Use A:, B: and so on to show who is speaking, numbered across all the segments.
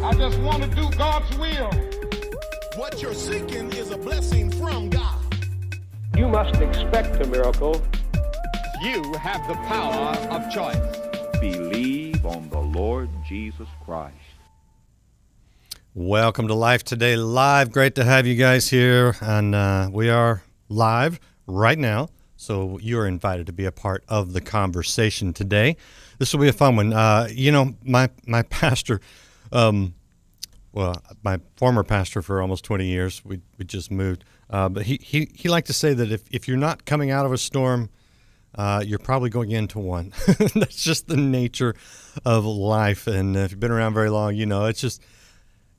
A: I just want to do God's will.
B: What you're seeking is a blessing from God.
C: You must expect a miracle.
D: You have the power of choice.
E: Believe on the Lord Jesus Christ.
F: Welcome to Life Today Live. Great to have you guys here. And we are live right now, so you're invited to be a part of the conversation today. This will be a fun one. My pastor, my former pastor for almost 20 years, we just moved, but he liked to say that if you're not coming out of a storm, you're probably going into one. That's just the nature of life. And if you've been around very long, you know, it's just,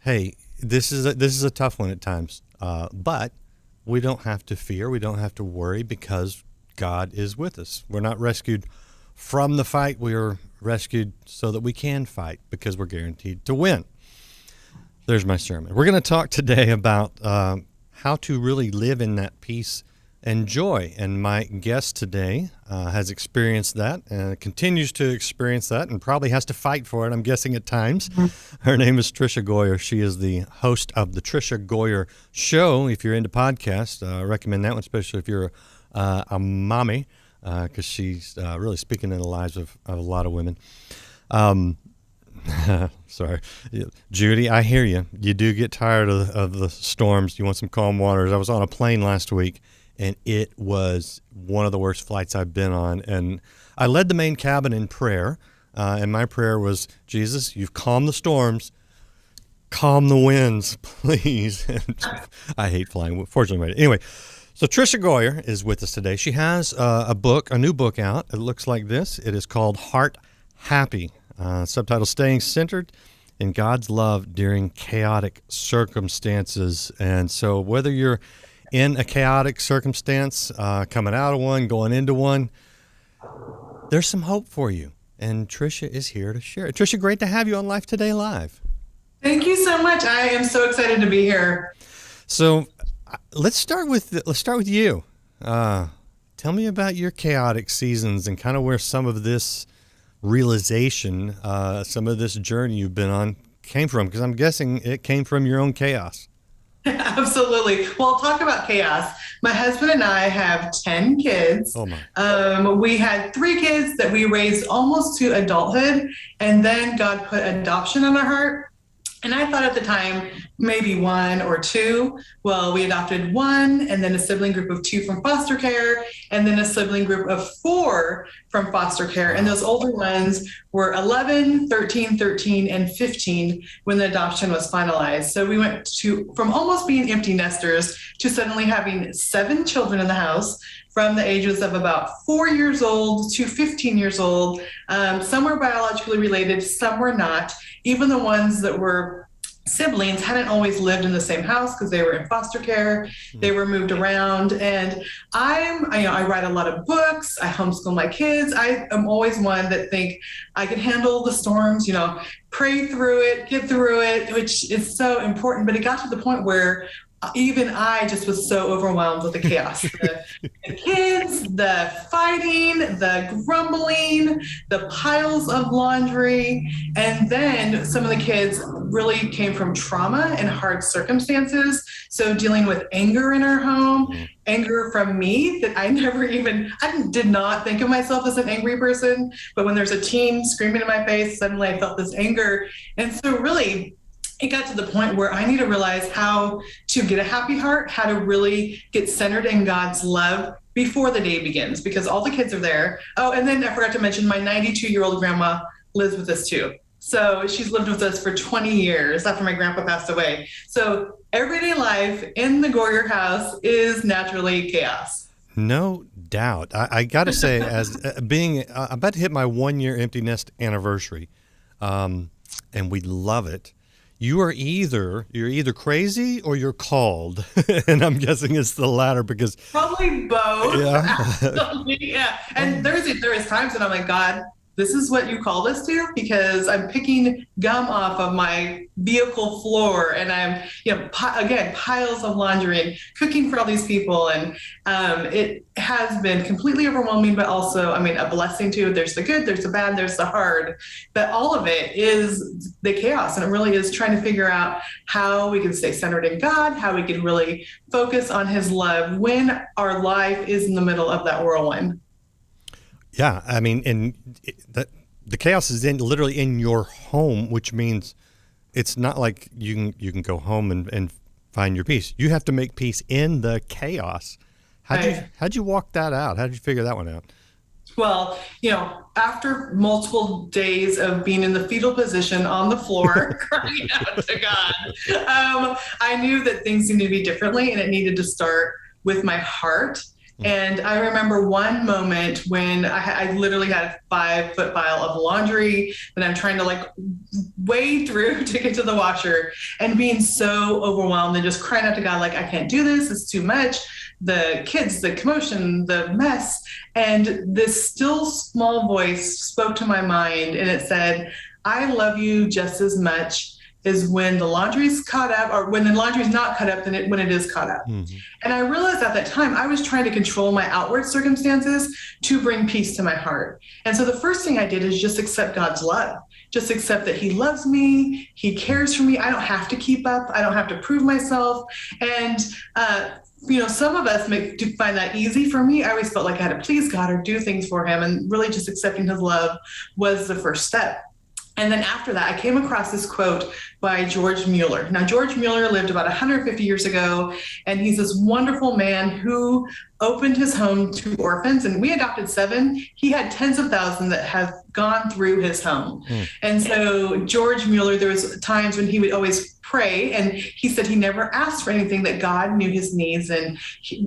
F: hey, this is a tough one at times. But we don't have to fear. We don't have to worry because God is with us. We're not rescued from the fight. We are rescued so that we can fight because we're guaranteed to win. There's my sermon. We're going to talk today about how to really live in that peace and joy. And my guest today has experienced that and continues to experience that and probably has to fight for it, I'm guessing, at times. Her name is Tricia Goyer. She is the host of the Tricia Goyer Show. If you're into podcasts, I recommend that one, especially if you're a mommy, because she's really speaking in the lives of a lot of women. Sorry. Judy, I hear you. You do get tired of the storms. You want some calm waters. I was on a plane last week, and it was one of the worst flights I've been on. And I led the main cabin in prayer, and my prayer was, Jesus, you've calmed the storms. Calm the winds, please. I hate flying. Fortunately, anyway. So Tricia Goyer is with us today. She has a new book out. It looks like this. It is called Heart Happy. Subtitle, Staying Centered in God's Love During Chaotic Circumstances. And so whether you're in a chaotic circumstance, coming out of one, going into one, there's some hope for you. And Tricia is here to share it. Tricia, great to have you on Life Today Live.
G: Thank you so much. I am so excited to be here.
F: So let's start with you. Tell me about your chaotic seasons and kind of where some of this realization, some of this journey you've been on came from, because I'm guessing it came from your own chaos.
G: Absolutely. Well, talk about chaos. My husband and I have 10 kids.
F: Oh my.
G: We had 3 kids that we raised almost to adulthood, and then God put adoption on our heart. And I thought at the time, maybe 1 or 2. Well, we adopted 1, and then a sibling group of 2 from foster care, and then a sibling group of 4 from foster care. And those older ones were 11, 13, and 15 when the adoption was finalized. So we went from almost being empty nesters to suddenly having 7 children in the house, from the ages of about 4 years old to 15 years old. Some were biologically related, some were not. Even the ones that were siblings hadn't always lived in the same house because they were in foster care. They were moved around. And I write a lot of books. I homeschool my kids. I am always one that think I can handle the storms, pray through it, get through it, which is so important. But it got to the point where even I just was so overwhelmed with the chaos. The kids, the fighting, the grumbling, the piles of laundry. And then some of the kids really came from trauma and hard circumstances. So dealing with anger in our home, anger from me that I did not think of myself as an angry person. But when there's a teen screaming in my face, suddenly I felt this anger. And so really, it got to the point where I need to realize how to get a happy heart, how to really get centered in God's love before the day begins, because all the kids are there. Oh, and then I forgot to mention my 92-year-old grandma lives with us too. So she's lived with us for 20 years after my grandpa passed away. So everyday life in the Goyer house is naturally chaos.
F: No doubt. I got to say, as being, I'm about to hit my 1-year empty nest anniversary, and we love it. You're either crazy or you're called, and I'm guessing it's the latter because
G: probably both.
F: Yeah,
G: Absolutely, yeah. And there is times when I'm like, God, this is what you called us to? Because I'm picking gum off of my vehicle floor, and I'm, again, piles of laundry and cooking for all these people. And it has been completely overwhelming, but also, a blessing too. There's the good, there's the bad, there's the hard, but all of it is the chaos. And it really is trying to figure out how we can stay centered in God, how we can really focus on his love when our life is in the middle of that whirlwind.
F: Yeah, the chaos is literally in your home, which means it's not like you can go home and find your peace. You have to make peace in the chaos. How'd you walk that out? How'd you figure that one out?
G: Well, after multiple days of being in the fetal position on the floor, crying out to God, I knew that things needed to be differently, and it needed to start with my heart. And I remember one moment when I literally had a 5-foot pile of laundry that I'm trying to wade through to get to the washer, and being so overwhelmed and just crying out to God, I can't do this. It's too much. The kids, the commotion, the mess. And this still small voice spoke to my mind, and it said, I love you just as much is when the laundry's caught up, or when the laundry's not caught up than when it is caught up. Mm-hmm. And I realized at that time I was trying to control my outward circumstances to bring peace to my heart. And so the first thing I did is just accept God's love. Just accept that he loves me, he cares for me. I don't have to keep up. I don't have to prove myself. And some of us do find that easy. For me, I always felt like I had to please God or do things for him. And really just accepting his love was the first step. And then after that, I came across this quote by George Mueller. Now, George Mueller lived about 150 years ago, and he's this wonderful man who opened his home to orphans, and we adopted 7. He had tens of thousands that have gone through his home. And so George Mueller, there was times when he would always pray, and he said he never asked for anything, that God knew his needs. And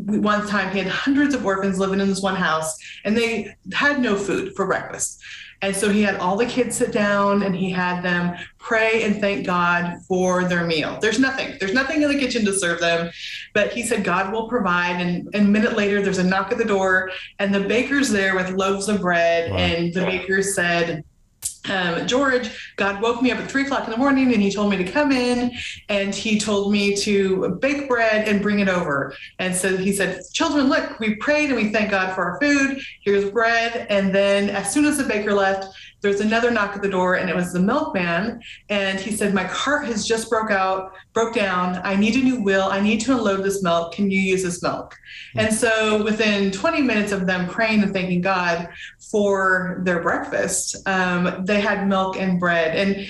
G: one time he had hundreds of orphans living in this one house, and they had no food for breakfast. And so he had all the kids sit down, and he had them pray and thank God for their meal. There's nothing in the kitchen to serve them, but he said God will provide. And a minute later, there's a knock at the door, and the baker's there with loaves of bread. Wow. And the baker said, George, God woke me up at 3:00 in the morning, and he told me to come in, and he told me to bake bread and bring it over. And so he said, children, look, we prayed and we thank God for our food. Here's bread. And then as soon as the baker left, there's another knock at the door, and it was the milkman. And he said, my cart has just broke down. I need a new wheel. I need to unload this milk. Can you use this milk? And so within 20 minutes of them praying and thanking God for their breakfast, they had milk and bread. And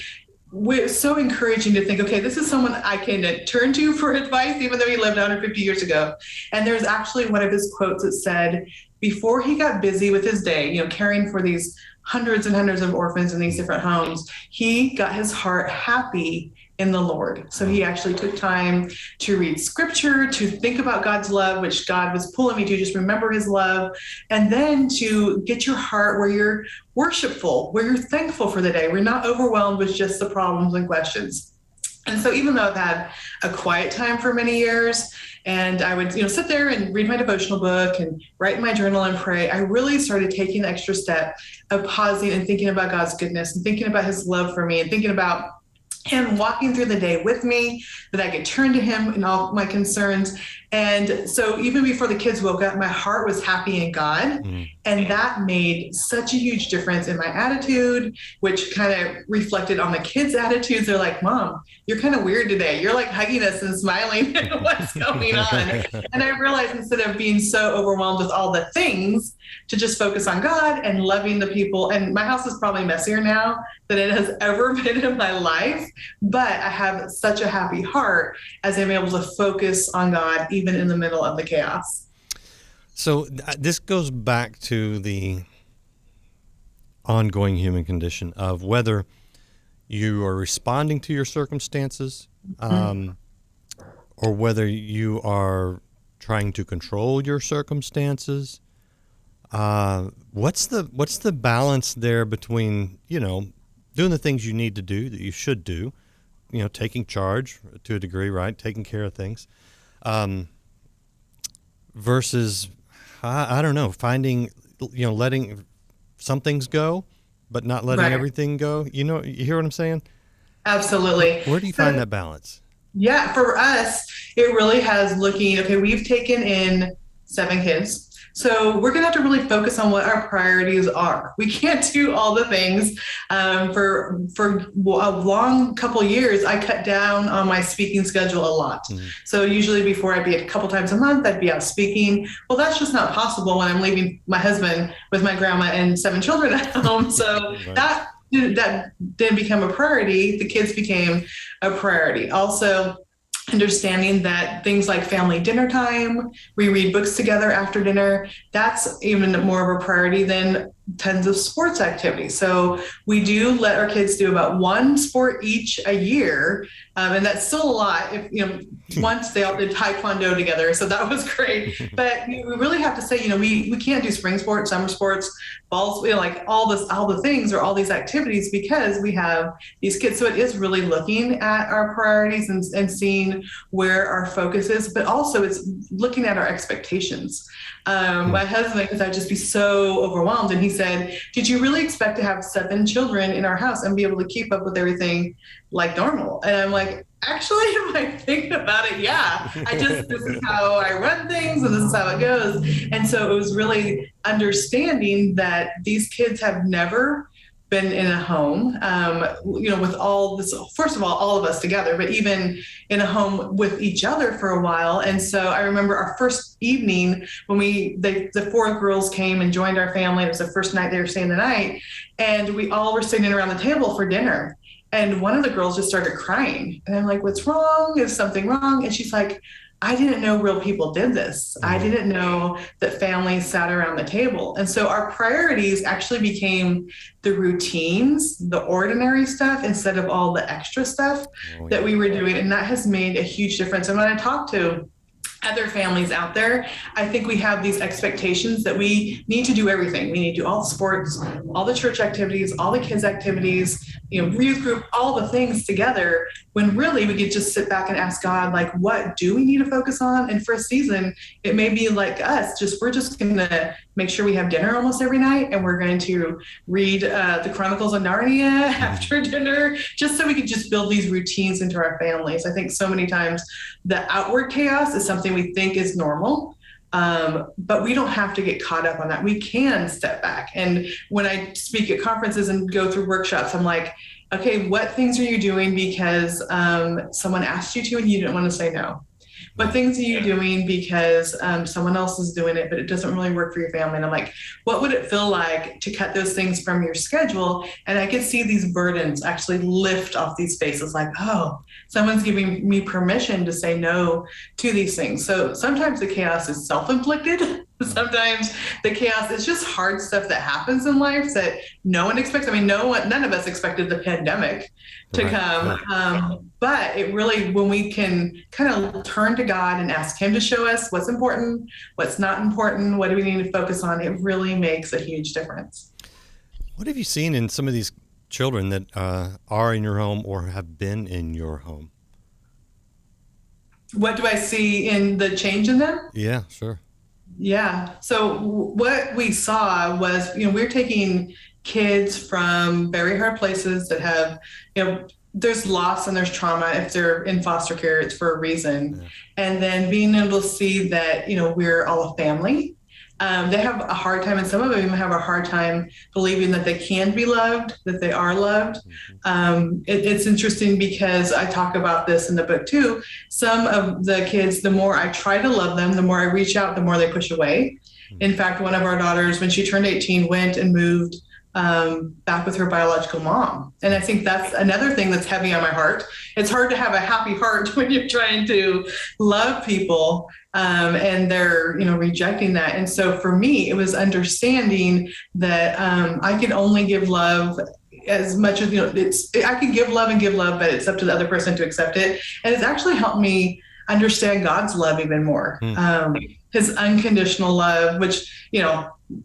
G: it's so encouraging to think, okay, this is someone I can turn to for advice, even though he lived 150 years ago. And there's actually one of his quotes that said, before he got busy with his day, caring for these hundreds and hundreds of orphans in these different homes, he got his heart happy in the Lord. So he actually took time to read scripture, to think about God's love, which God was pulling me to just remember his love, and then to get your heart where you're worshipful, where you're thankful for the day. We're not overwhelmed with just the problems and questions. And so even though I've had a quiet time for many years, and I would, sit there and read my devotional book and write in my journal and pray, I really started taking the extra step of pausing and thinking about God's goodness and thinking about his love for me and thinking about him walking through the day with me, that I could turn to him in all my concerns. And so even before the kids woke up, my heart was happy in God. And that made such a huge difference in my attitude, which kind of reflected on the kids' attitudes. They're like, Mom, you're kind of weird today. You're like hugging us and smiling. What's going on? And I realized instead of being so overwhelmed with all the things, to just focus on God and loving the people. And my house is probably messier now than it has ever been in my life. But I have such a happy heart as I'm able to focus on God, even in the middle of the chaos.
F: So this goes back to the ongoing human condition of whether you are responding to your circumstances, or whether you are trying to control your circumstances. What's the balance there between, doing the things you need to do, that you should do, taking charge to a degree, right? Taking care of things, versus, I don't know, finding, letting some things go but not letting
G: Right.
F: everything go. You hear what I'm saying?
G: Absolutely.
F: Where do you find that balance?
G: Yeah, for us, it really has okay, we've taken in 7 kids. So we're going to have to really focus on what our priorities are. We can't do all the things. For a long couple years, I cut down on my speaking schedule a lot. So usually before I'd be a couple times a month, I'd be out speaking. Well, that's just not possible when I'm leaving my husband with my grandma and 7 children at home. So
F: Right.
G: that didn't become a priority. The kids became a priority. Also, understanding that things like family dinner time, we read books together after dinner, that's even more of a priority than tons of sports activities. So we do let our kids do about 1 sport each a year. And that's still a lot. Once they all did taekwondo together. So that was great. But we really have to say, we can't do spring sports, summer sports, balls, like all the things or all these activities because we have these kids. So it is really looking at our priorities and seeing where our focus is, but also it's looking at our expectations. My husband, because I'd just be so overwhelmed. And he said, did you really expect to have 7 children in our house and be able to keep up with everything like normal? And I'm like, actually, if I think about it, yeah, this is how I run things and this is how it goes. And so it was really understanding that these kids have never been in a home, with all this, first of all of us together, but even in a home with each other for a while. And so I remember our first evening when the 4 girls came and joined our family. It was the first night they were staying the night. And we all were sitting around the table for dinner. And one of the girls just started crying. And I'm like, what's wrong? Is something wrong? And she's like, I didn't know real people did this. I didn't know that families sat around the table. And so our priorities actually became the routines, the ordinary stuff, instead of all the extra stuff that we were doing. And that has made a huge difference. And when I talk to other families out there, I think we have these expectations that we need to do everything. We need to do all the sports, all the church activities, all the kids activities, youth group, all the things together, when really we could just sit back and ask God, like, what do we need to focus on? And for a season, it may be like us, we're just going to make sure we have dinner almost every night. And we're going to read the Chronicles of Narnia after dinner, just so we could just build these routines into our families. I think so many times the outward chaos is something we think is normal. But we don't have to get caught up on that. We can step back. And when I speak at conferences and go through workshops, I'm like, okay, what things are you doing because someone asked you to and you didn't want to say no? What things are you doing because someone else is doing it, but it doesn't really work for your family? And I'm like, what would it feel like to cut those things from your schedule? And I could see these burdens actually lift off these faces, like, oh, someone's giving me permission to say no to these things. So sometimes the chaos is self-inflicted. Sometimes the chaos is just hard stuff that happens in life that no one expects. I mean, none of us expected the pandemic to come. But it really, when we can kind of turn to God and ask him to show us what's important, what's not important, what do we need to focus on, it really makes a huge difference.
F: What have you seen in some of these children that are in your home or have been in your home?
G: What do I see in the change in them?
F: Yeah, sure.
G: Yeah. So what we saw was, we're taking kids from very hard places that have, there's loss and there's trauma. If they're in foster care, it's for a reason. Yeah. And then being able to see that, we're all a family. They have a hard time, and some of them even have a hard time believing that they can be loved, that they are loved. It's interesting because I talk about this in the book too. Some of the kids, the more I try to love them, the more I reach out, the more they push away. In fact, one of our daughters, when she turned 18, went and moved back with her biological mom. And I think that's another thing that's heavy on my heart. It's hard to have a happy heart when you're trying to love people and they're, rejecting that. And so for me, it was understanding that I can only give love as much as, I can give love, but it's up to the other person to accept it. And it's actually helped me understand God's love even more. His unconditional love, which,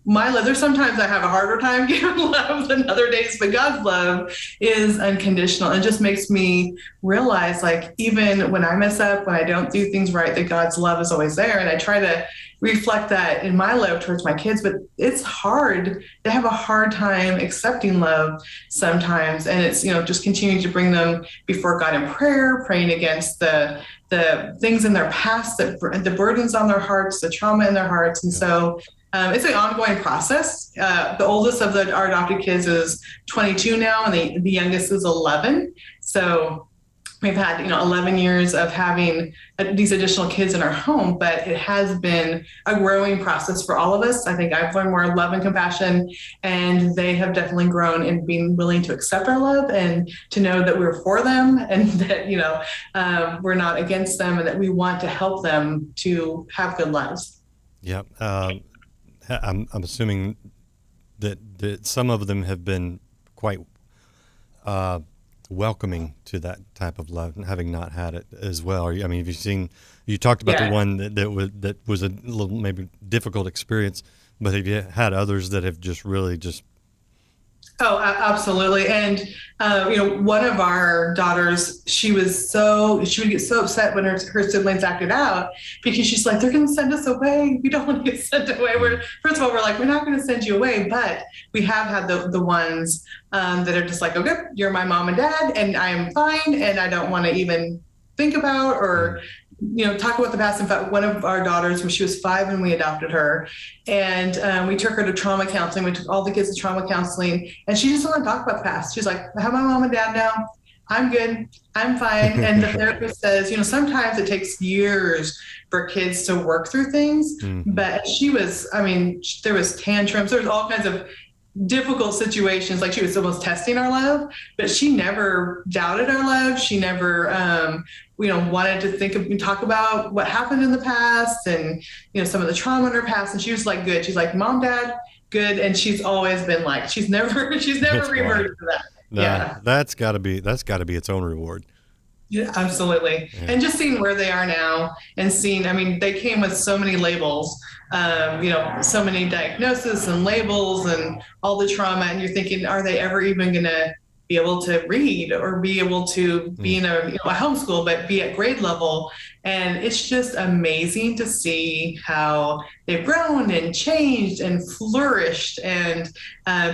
G: my love, there's sometimes I have a harder time giving love than other days, but God's love is unconditional. And it just makes me realize, like, even when I mess up, when I don't do things right, that God's love is always there. And I try to reflect that in my love towards my kids. But it's hard. They have a hard time accepting love sometimes. And it's, just continuing to bring them before God in prayer, praying against the things in their past, the burdens on their hearts, the trauma in their hearts. And so it's an ongoing process. The oldest of our adopted kids is 22 now, and the youngest is 11. So we've had, 11 years of having these additional kids in our home, but it has been a growing process for all of us. I think I've learned more love and compassion, and they have definitely grown in being willing to accept our love and to know that we're for them, and that, we're not against them, and that we want to help them to have good lives.
F: Yep. I'm assuming that some of them have been quite welcoming to that type of love, and having not had it as well. I mean, you talked about the one that was a little maybe difficult experience, but have you had others that have just really just...
G: Oh, absolutely. And, one of our daughters, she would get so upset when her siblings acted out, because she's like, they're going to send us away. We don't want to get sent away. First of all, we're like, we're not going to send you away, but we have had the ones that are just like, okay, you're my mom and dad, and I'm fine, and I don't want to even think about or talk about the past. In fact, one of our daughters, when she was 5 when we adopted her, and we took her to trauma counseling. We took all the kids to trauma counseling, and she just didn't want to talk about the past. She's like, I have my mom and dad now. I'm good. I'm fine. And the therapist says, sometimes it takes years for kids to work through things. Mm-hmm. But there was tantrums. There was all kinds of difficult situations. Like, she was almost testing our love, but she never doubted our love. She never, wanted to talk about what happened in the past and, some of the trauma in her past. And she was like, good. She's like, Mom, Dad, good. And she's always been like, she's never reverted to that. Yeah.
F: That's gotta be its own reward.
G: Yeah, absolutely. Yeah. And just seeing where they are now, and seeing, they came with so many labels, so many diagnoses and labels and all the trauma. And you're thinking, are they ever even going to be able to read or be able to be in a homeschool, but be at grade level? And it's just amazing to see how they've grown and changed and flourished. And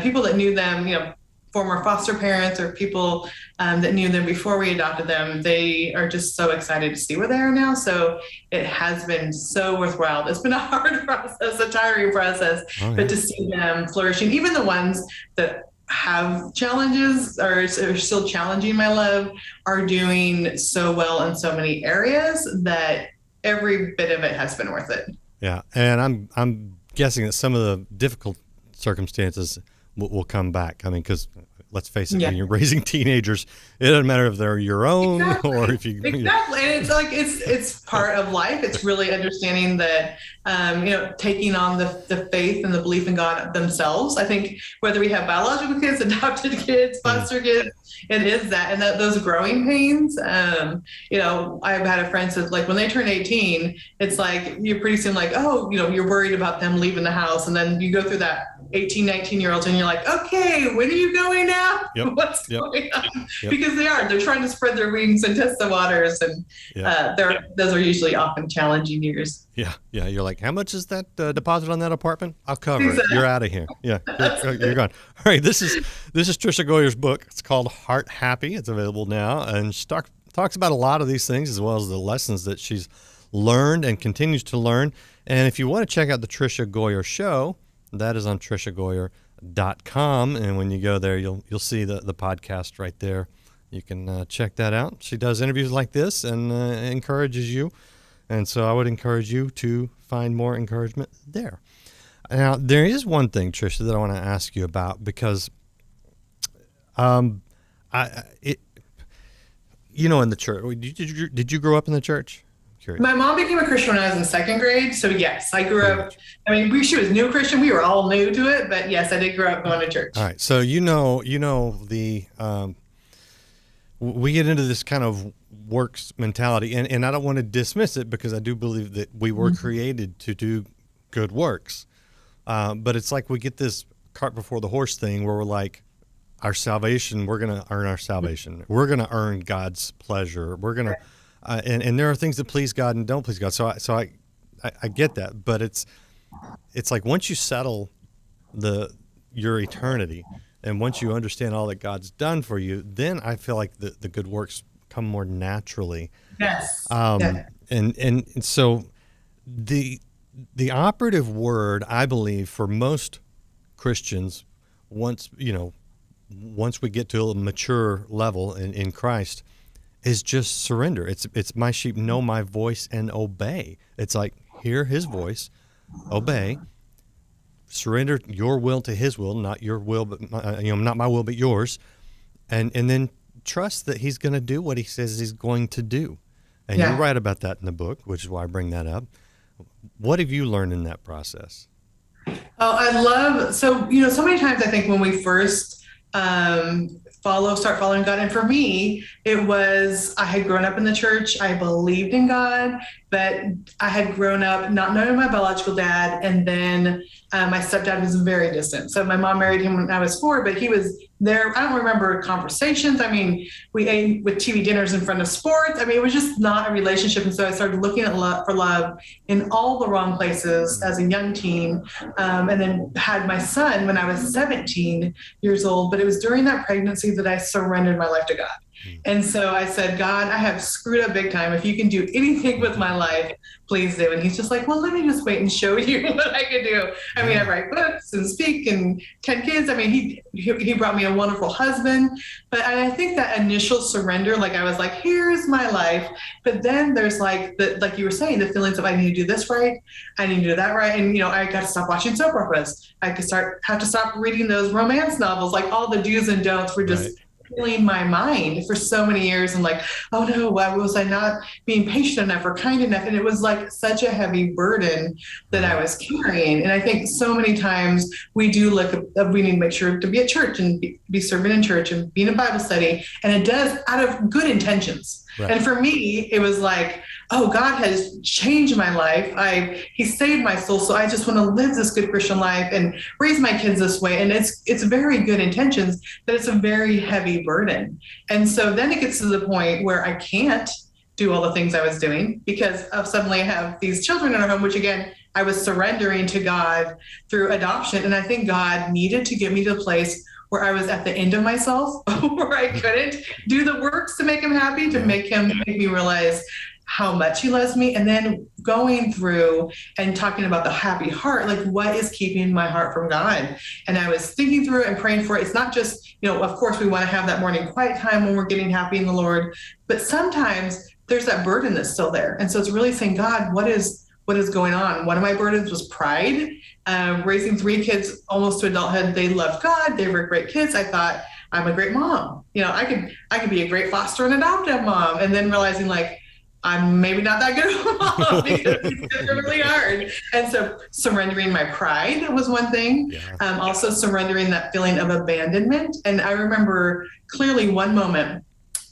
G: people that knew them, former foster parents or people that knew them before we adopted them, they are just so excited to see where they are now. So it has been so worthwhile. It's been a hard process, a tiring process, but to see them flourishing, even the ones that have challenges or are still challenging my love, are doing so well in so many areas that every bit of it has been worth it.
F: Yeah. And I'm guessing that some of the difficult circumstances will come back. because let's face it, when you're raising teenagers, it doesn't matter if they're your own or if you...
G: Exactly. And it's like, it's part of life. It's really understanding that, taking on the faith and the belief in God themselves. I think whether we have biological kids, adopted kids, foster kids, it is that. And those growing pains, I've had a friend says, like, when they turn 18, it's like, you're pretty soon like, you're worried about them leaving the house. And then you go through that 18, 19-year-olds, and you're like, okay, when are you going now?
F: Yep.
G: What's going on? Yep. Because they're trying to spread their wings and test the waters. And those are usually often challenging years.
F: Yeah. Yeah. You're like, how much is that deposit on that apartment? I'll cover it. You're out of here. Yeah. You're gone. All right. This is Tricia Goyer's book. It's called Heart Happy. It's available now. And she talks about a lot of these things, as well as the lessons that she's learned and continues to learn. And if you want to check out the Tricia Goyer Show, that is on triciagoyer.com. And when you go there, you'll see the podcast right there. You can check that out. She does interviews like this and encourages you. And so I would encourage you to find more encouragement there. Now, there is one thing, Tricia, that I want to ask you about, because in the church, did you grow up in the church? Curious.
G: My mom became a Christian when I was in second grade. So yes, I grew up. She was new Christian. We were all new to it, but yes, I did grow up going to church.
F: All right. So we get into this kind of works mentality, and I don't want to dismiss it, because I do believe that we were created to do good works. But it's like we get this cart before the horse thing, where we're like, our salvation, we're going to earn our salvation. We're going to earn God's pleasure. We're going to, and there are things that please God and don't please God. So I get that, but it's like once you settle your eternity, and once you understand all that God's done for you, then I feel like the good works come more naturally.
G: Yes.
F: And so the operative word, I believe, for most Christians, once we get to a mature level in Christ, is just surrender. It's my sheep know my voice and obey. It's like, hear his voice, obey, surrender your will to his will, not your will, but not my will, but yours. And then trust that he's going to do what he says he's going to do. And you write about that in the book, which is why I bring that up. What have you learned in that process?
G: Oh, so many times I think when we first start following God, and for me, it was, I had grown up in the church, I believed in God, but I had grown up not knowing my biological dad, and then my stepdad was very distant. So my mom married him when I was 4, but he was there. I don't remember conversations. I mean, we ate with TV dinners in front of sports. I mean, it was just not a relationship. And so I started looking at for love in all the wrong places as a young teen, and then had my son when I was 17 years old. But it was during that pregnancy that I surrendered my life to God. And so I said, God, I have screwed up big time. If you can do anything with my life, please do. And he's just like, well, let me just wait and show you what I can do. I mean, I write books and speak and 10 kids. I mean, he brought me a wonderful husband. But I think that initial surrender, like I was like, here's my life. But then there's like you were saying, the feelings of I need to do this right. I need to do that right. And, I got to stop watching soap operas. I have to stop reading those romance novels. Like all the do's and don'ts were just filling my mind for so many years, and like, oh no, why was I not being patient enough or kind enough? And it was like such a heavy burden that I was carrying. And I think so many times we do we need to make sure to be at church and be serving in church and be in a Bible study, and it does out of good intentions. Right. And for me, it was like, oh, God has changed my life. He saved my soul. So I just want to live this good Christian life and raise my kids this way. And it's very good intentions, but it's a very heavy burden. And so then it gets to the point where I can't do all the things I was doing because suddenly I have these children in our home, which again, I was surrendering to God through adoption. And I think God needed to get me to a place where I was at the end of myself, where I couldn't do the works to make him happy, to make me realize how much he loves me. And then going through and talking about the happy heart, like what is keeping my heart from God? And I was thinking through it and praying for it. It's not just, of course we want to have that morning quiet time when we're getting happy in the Lord, but sometimes there's that burden that's still there. And so it's really saying, God, what is going on? One of my burdens was pride. Raising 3 kids almost to adulthood. They loved God. They were great kids. I thought, I'm a great mom. I could be a great foster and adoptive mom. And then realizing like, I'm maybe not that good of a mom because it's really hard. And so surrendering my pride was one thing. Yeah. Also surrendering that feeling of abandonment. And I remember clearly one moment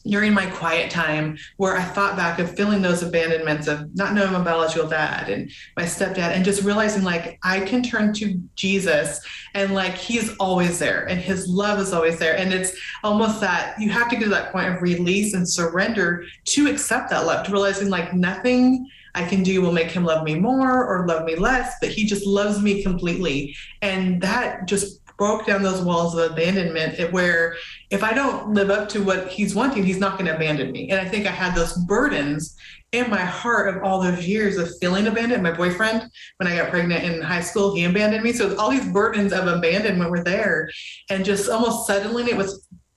G: during my quiet time where I thought back of feeling those abandonments of not knowing my biological dad and my stepdad, and just realizing like I can turn to Jesus and like he's always there and his love is always there. And it's almost that you have to get to that point of release and surrender to accept that love, to realizing like nothing I can do will make him love me more or love me less, but he just loves me completely. And that just broke down those walls of abandonment where if I don't live up to what he's wanting, he's not going to abandon me. And I think I had those burdens in my heart of all those years of feeling abandoned. My boyfriend, when I got pregnant in high school, he abandoned me. So all these burdens of abandonment were there, and just almost settling it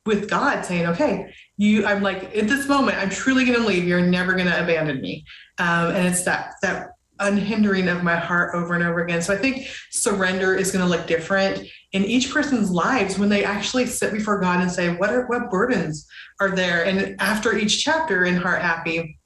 G: with God saying, okay, I'm like, at this moment, I'm truly going to leave. You're never going to abandon me. And it's that unhindering of my heart over and over again. So I think surrender is going to look different in each person's lives when they actually sit before God and say, what burdens are there? And after each chapter in Heart Happy,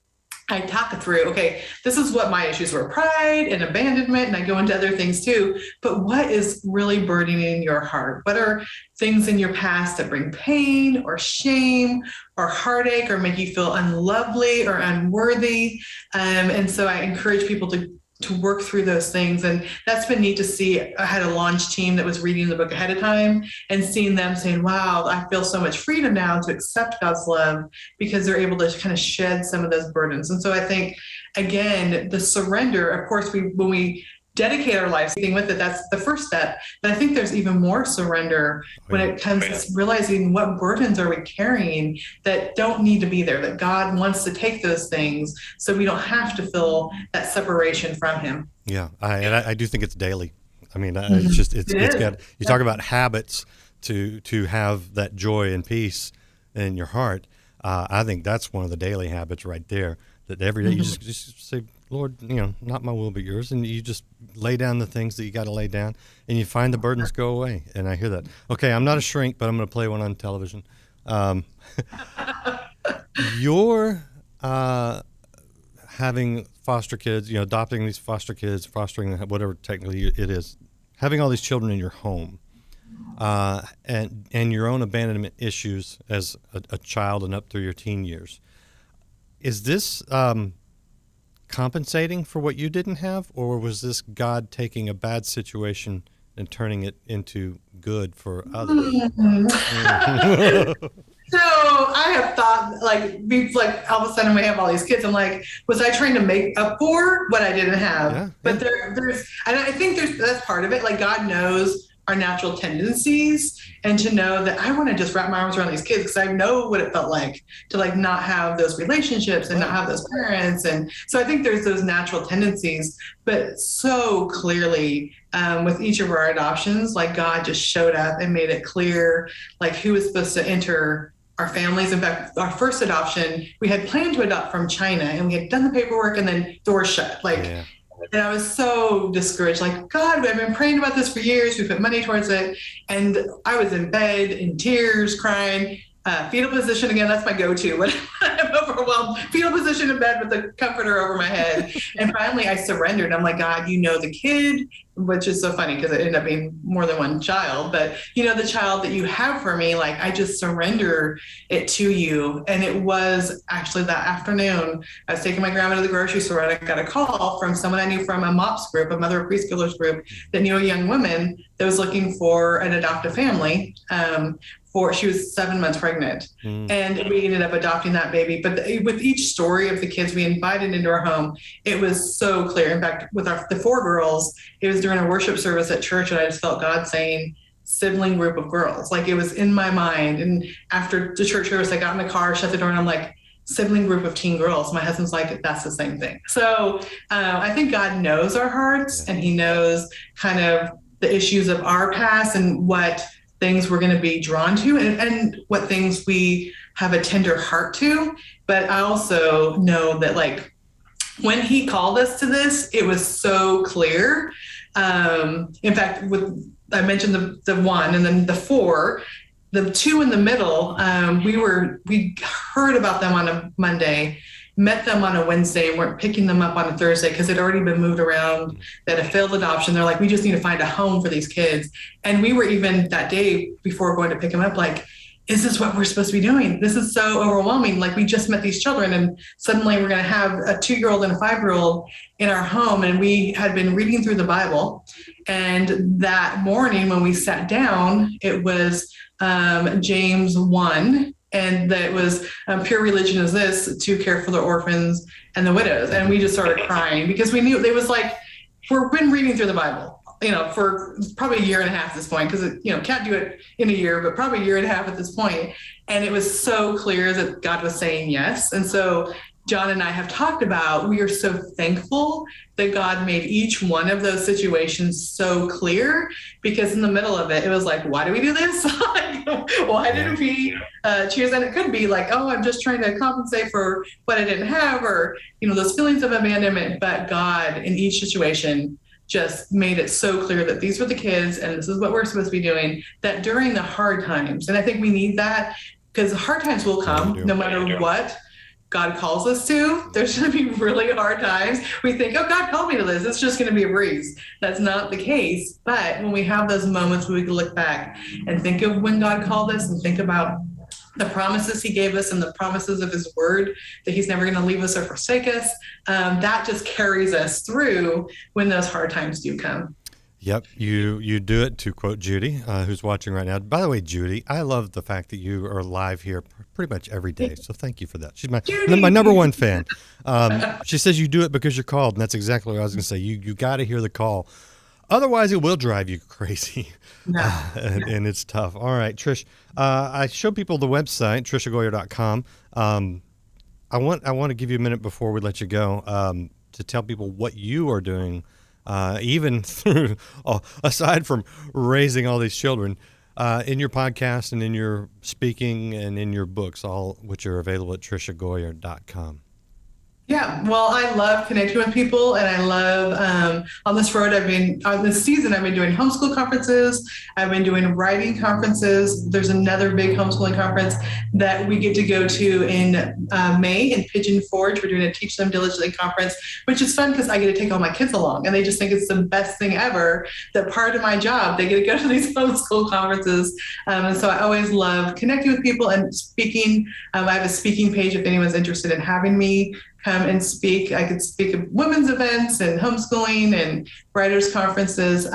G: I talk through, okay, this is what my issues were, pride and abandonment, and I go into other things too, but what is really burdening your heart? What are things in your past that bring pain or shame or heartache or make you feel unlovely or unworthy? And so I encourage people to work through those things. And that's been neat to see. I had a launch team that was reading the book ahead of time and seeing them saying, wow, I feel so much freedom now to accept God's love, because they're able to kind of shed some of those burdens. And so I think, again, the surrender, of course, when we dedicate our lives with it, that's the first step. But I think there's even more surrender when it comes to realizing what burdens are we carrying that don't need to be there, that God wants to take those things so we don't have to feel that separation from him.
F: Yeah, I do think it's daily. I mean, it's got, you talk about habits to have that joy and peace in your heart. I think that's one of the daily habits right there, that every day you just say, Lord, not my will but yours, and you just lay down the things that you got to lay down, and you find the burdens go away. And I hear that. Okay, I'm not a shrink, but I'm going to play one on television. You're having foster kids, adopting these foster kids, fostering whatever technically it is, having all these children in your home, and your own abandonment issues as a child and up through your teen years. Is this compensating for what you didn't have, or was this God taking a bad situation and turning it into good for others?
G: So I have thought, like all of a sudden we have all these kids. I'm like, was I trying to make up for what I didn't have?
F: Yeah,
G: but there's, and I think that's part of it. Like, God knows our natural tendencies, and to know that I want to just wrap my arms around these kids, because I know what it felt like to not have those relationships and not have those parents. And so I think there's those natural tendencies, but so clearly with each of our adoptions, God just showed up and made it clear, who was supposed to enter our families. In fact, our first adoption, we had planned to adopt from China, and we had done the paperwork, and then doors shut. And I was so discouraged, God, I've been praying about this for years. We put money towards it. And I was in bed in tears, crying, fetal position. Again, that's my go-to when I'm overwhelmed. Fetal position in bed with the comforter over my head. And finally I surrendered. I'm like, God, the kid, which is so funny because it ended up being more than one child, but the child that you have for me, I just surrender it to you. And it was actually that afternoon, I was taking my grandma to the grocery store, and I got a call from someone I knew from a MOPS group, a mother of preschoolers group, that knew a young woman that was looking for an adoptive family. She was 7 months pregnant, and we ended up adopting that baby. But with each story of the kids we invited into our home, it was so clear. In fact, with the 4 girls, it was during a worship service at church, and I just felt God saying, sibling group of girls. It was in my mind. And after the church service, I got in the car, shut the door, and I'm like, sibling group of teen girls. My husband's like, that's the same thing. So I think God knows our hearts, and he knows kind of the issues of our past and what things we're going to be drawn to, and what things we have a tender heart to. But I also know that when he called us to this, it was so clear. In fact, I mentioned the 1 and then the 4, the 2 in the middle, we heard about them on a Monday, met them on a Wednesday, and weren't picking them up on a Thursday because they'd already been moved around. They had a failed adoption. They're like, we just need to find a home for these kids. And we were even that day before going to pick them up, is this what we're supposed to be doing? This is so overwhelming. We just met these children, and suddenly we're going to have a 2-year-old and a 5-year-old in our home. And we had been reading through the Bible. And that morning when we sat down, it was James 1. And that was pure religion is this, to care for the orphans and the widows. And we just started crying because we knew it was we've been reading through the Bible, for probably a year and a half at this point, because, can't do it in a year, but probably a year and a half at this point. And it was so clear that God was saying yes. And so John and I have talked about, we are so thankful that God made each one of those situations so clear, because in the middle of it, it was why do we do this? Why didn't we choose? And it could be I'm just trying to compensate for what I didn't have, or, those feelings of abandonment. But God in each situation just made it so clear that these were the kids and this is what we're supposed to be doing, that during the hard times, and I think we need that, because hard times will come no matter what God calls us to. There's going to be really hard times. We think, oh, God called me to this, it's just going to be a breeze. That's not the case. But when we have those moments where we can look back and think of when God called us and think about the promises he gave us and the promises of his word, that he's never going to leave us or forsake us, that just carries us through when those hard times do come.
F: Yep, you do it, to quote Judy, who's watching right now. By the way, Judy, I love the fact that you are live here pretty much every day, so thank you for that. She's my number one fan. She says you do it because you're called, and that's exactly what I was going to say. You got to hear the call. Otherwise, it will drive you crazy, and it's tough. All right, Trish, I show people the website, triciagoyer.com. I want to give you a minute before we let you go to tell people what you are doing, even through, aside from raising all these children, in your podcast and in your speaking and in your books, all which are available at triciagoyer.com.
G: Yeah, well, I love connecting with people, and I love on this road. On this season, I've been doing homeschool conferences. I've been doing writing conferences. There's another big homeschooling conference that we get to go to in May in Pigeon Forge. We're doing a Teach Them Diligently conference, which is fun because I get to take all my kids along, and they just think it's the best thing ever. That part of my job, they get to go to these homeschool conferences, and so I always love connecting with people and speaking. I have a speaking page if anyone's interested in having me come and speak. I could speak at women's events and homeschooling and writers' conferences.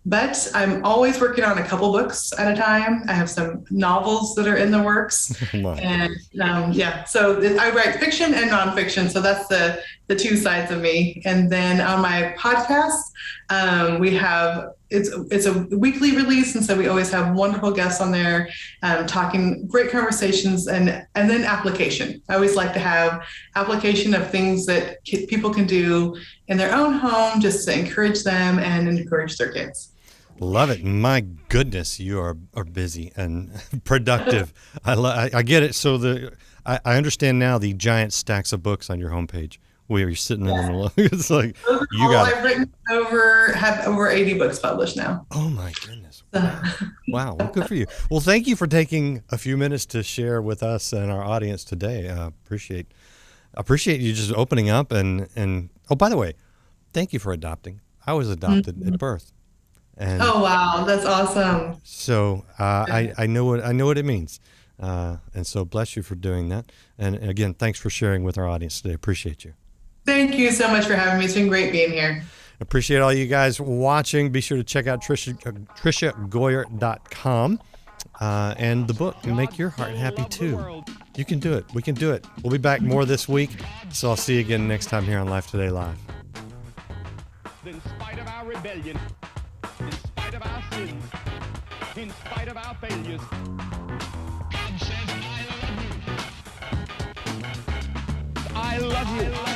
G: But I'm always working on a couple books at a time. I have some novels that are in the works. And so I write fiction and nonfiction. So that's the two sides of me. And then on my podcast, we have, it's a weekly release. And so we always have wonderful guests on there, talking great conversations and then application. I always like to have application of things that people can do in their own home just to encourage them and encourage their kids.
F: Love it. My goodness, you are busy and productive. I get it. So I understand now the giant stacks of books on your homepage where you're sitting in the it's like you got.
G: I've written have over 80 books published now.
F: Oh my goodness! Wow, well, good for you. Well, thank you for taking a few minutes to share with us and our audience today. Appreciate you just opening up and oh, by the way, thank you for adopting. I was adopted at birth. And
G: oh wow, that's awesome.
F: So I know what it means, and so bless you for doing that. And again, thanks for sharing with our audience today. Appreciate you.
G: Thank you so much for having me. It's been great being here.
F: Appreciate all you guys watching. Be sure to check out TriciaGoyer.com and the book, and make your heart happy too. You can do it. We can do it. We'll be back more this week. So I'll see you again next time here on Life Today Live.
D: In spite of our rebellion, in spite of our sins, in spite of our failures, God says, I love you. I love you.